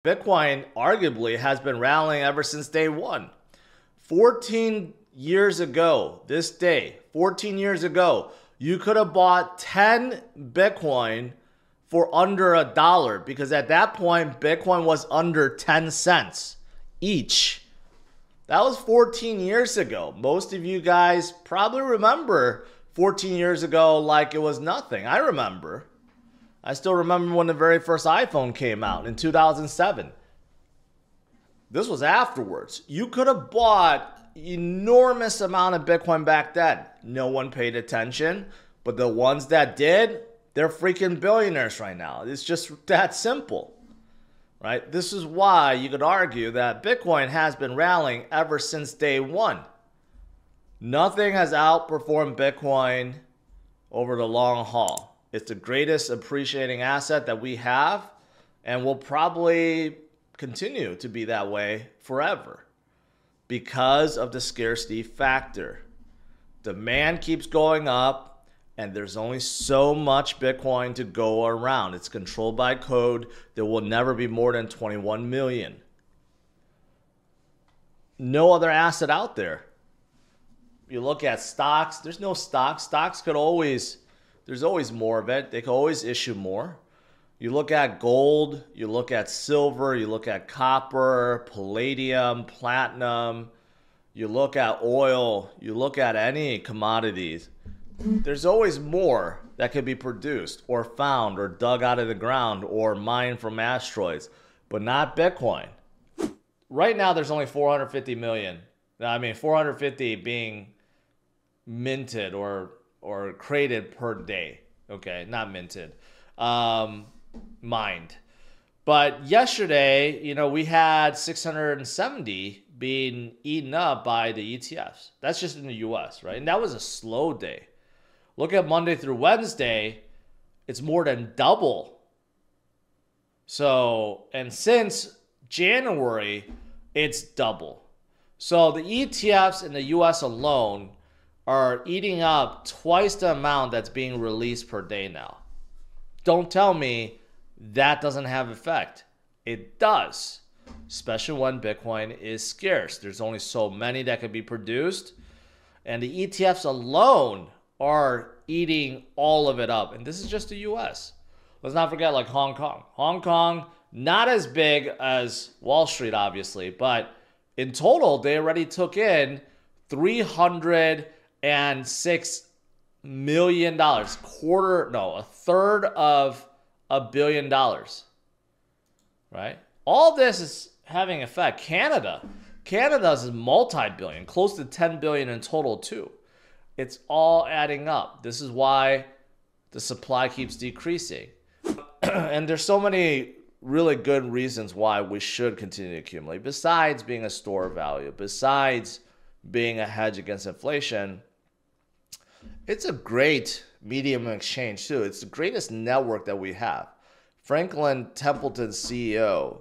Bitcoin arguably has been rallying ever since day one. 14 years ago, this day, 14 years ago, you could have bought 10 Bitcoin for under $1 because at that point, Bitcoin was under 10 cents each. That was 14 years ago. Most of you guys probably remember 14 years ago like it was nothing. I remember. I still remember when the very first iPhone came out in 2007. This was afterwards. You could have bought enormous amount of Bitcoin back then. No one paid attention, but the ones that did, they're freaking billionaires right now. It's just that simple, right? This is why you could argue that Bitcoin has been rallying ever since day one. Nothing has outperformed Bitcoin over the long haul. It's the greatest appreciating asset that we have and will probably continue to be that way forever because of the scarcity factor. Demand keeps going up and there's only so much Bitcoin to go around. It's controlled by code. There will never be more than 21 million. No other asset out there. You look at stocks, there's no stocks. Stocks could always... There's always more of it. They can always issue more. You look at gold, you look at silver, you look at copper, palladium, platinum, you look at oil, you look at any commodities. There's always more that could be produced or found or dug out of the ground or mined from asteroids, but not Bitcoin. Right now, there's only 450 million. 450 being minted or created per day. Okay, not minted. Mined. But yesterday, we had 670 being eaten up by the ETFs. That's just in the US, right? And that was a slow day. Look at Monday through Wednesday, it's more than double. So, and since January, it's double. So the ETFs in the US alone are eating up twice the amount that's being released per day now. Don't tell me that doesn't have effect. It does, especially when Bitcoin is scarce. There's only so many that can be produced, and the ETFs alone are eating all of it up. And this is just the US. Let's not forget like Hong Kong. Hong Kong, not as big as Wall Street, obviously, but in total, they already took in $306 million, a third of $1 billion, right? All this is having effect. Canada's is multi-billion, close to 10 billion in total too. It's all adding up. This is why the supply keeps decreasing. And there's so many really good reasons why we should continue to accumulate. Besides being a store of value, besides being a hedge against inflation, it's a great medium of exchange too. It's the greatest network that we have. Franklin Templeton's CEO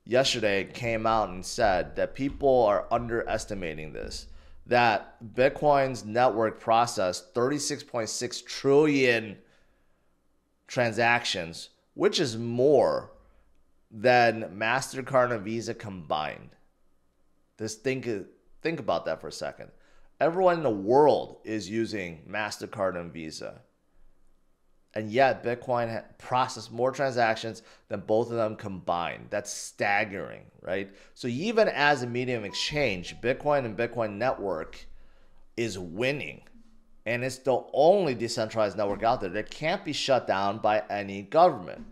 yesterday came out and said that people are underestimating this, that Bitcoin's network processed 36.6 trillion transactions, which is more than MasterCard and Visa combined. Just think about that for a second. Everyone in the world is using MasterCard and Visa. And yet Bitcoin processed more transactions than both of them combined. That's staggering, right? So even as a medium of exchange, Bitcoin and Bitcoin network is winning. And it's the only decentralized network out there that can't be shut down by any government.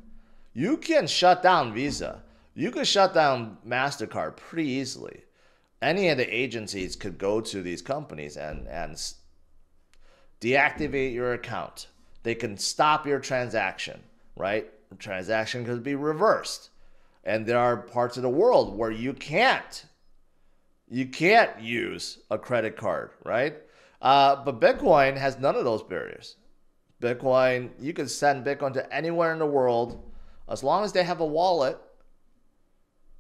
You can shut down Visa. You can shut down MasterCard pretty easily. Any of the agencies could go to these companies and deactivate your account. They can stop your transaction, right? The transaction could be reversed. And there are parts of the world where you can't use a credit card, right? But Bitcoin has none of those barriers. Bitcoin, you can send Bitcoin to anywhere in the world as long as they have a wallet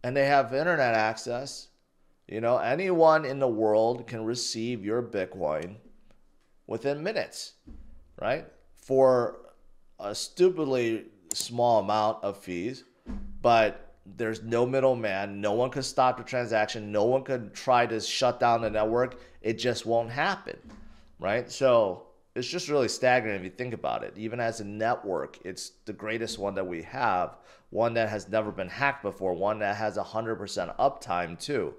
and they have internet access. Anyone in the world can receive your Bitcoin within minutes, right? For a stupidly small amount of fees, but There's no middleman. No one could stop the transaction. No one could try to shut down the network. It just won't happen, right? So it's just really staggering if you think about it. Even as a network, it's the greatest one that we have, one that has never been hacked before, one that has 100% uptime too.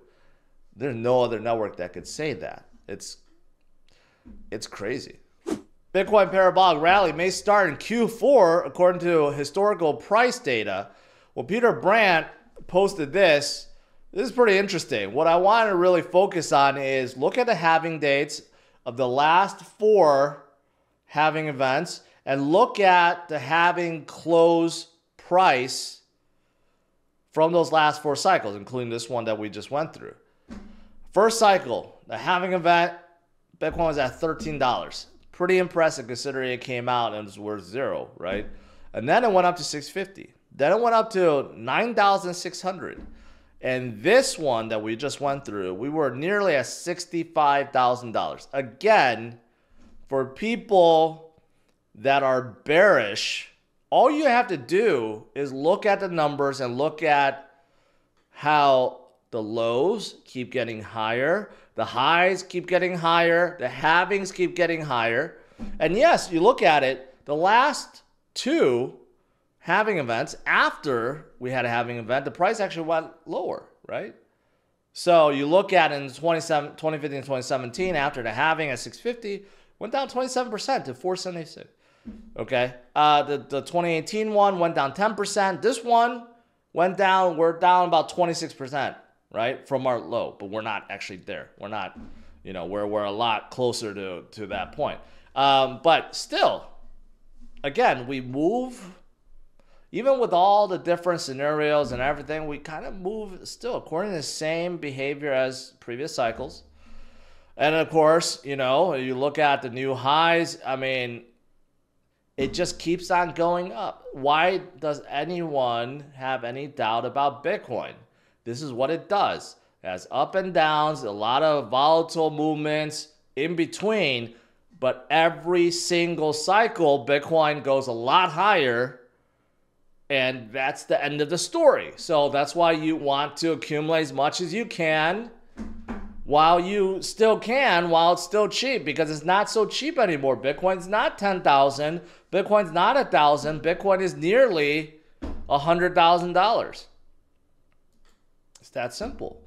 There's no other network that could say that. It's crazy. Bitcoin parabolic rally may start in Q4 according to historical price data. Well, Peter Brandt posted this. This is pretty interesting. What I want to really focus on is look at the halving dates of the last 4 halving events and look at the halving close price from those last 4 cycles, including this one that we just went through. First cycle, the halving event, Bitcoin was at $13. Pretty impressive considering it came out and it was worth 0, right? And then it went up to $650. Then it went up to $9,600. And this one that we just went through, we were nearly at $65,000. Again, for people that are bearish, all you have to do is look at the numbers and look at how the lows keep getting higher, the highs keep getting higher, the halvings keep getting higher. And yes, you look at it, the last 2 halving events, after we had a halving event, the price actually went lower, right? So you look at it in 2015 and 2017, after the halving at 650, went down 27% to 476. Okay, the 2018 one went down 10%. This one went down, we're down about 26%, right, from our low, but we're not actually there. We're not, we're a lot closer to that point. But still, again, we move, even with all the different scenarios and everything, we kind of move still according to the same behavior as previous cycles. And of course, you look at the new highs, I mean, it just keeps on going up. Why does anyone have any doubt about Bitcoin? This is what it does. It has up and downs, a lot of volatile movements in between, but every single cycle, Bitcoin goes a lot higher, and that's the end of the story. So that's why you want to accumulate as much as you can while you still can, while it's still cheap, because it's not so cheap anymore. Bitcoin's not 10,000. Bitcoin's not 1,000. Bitcoin is nearly $100,000. It's that simple.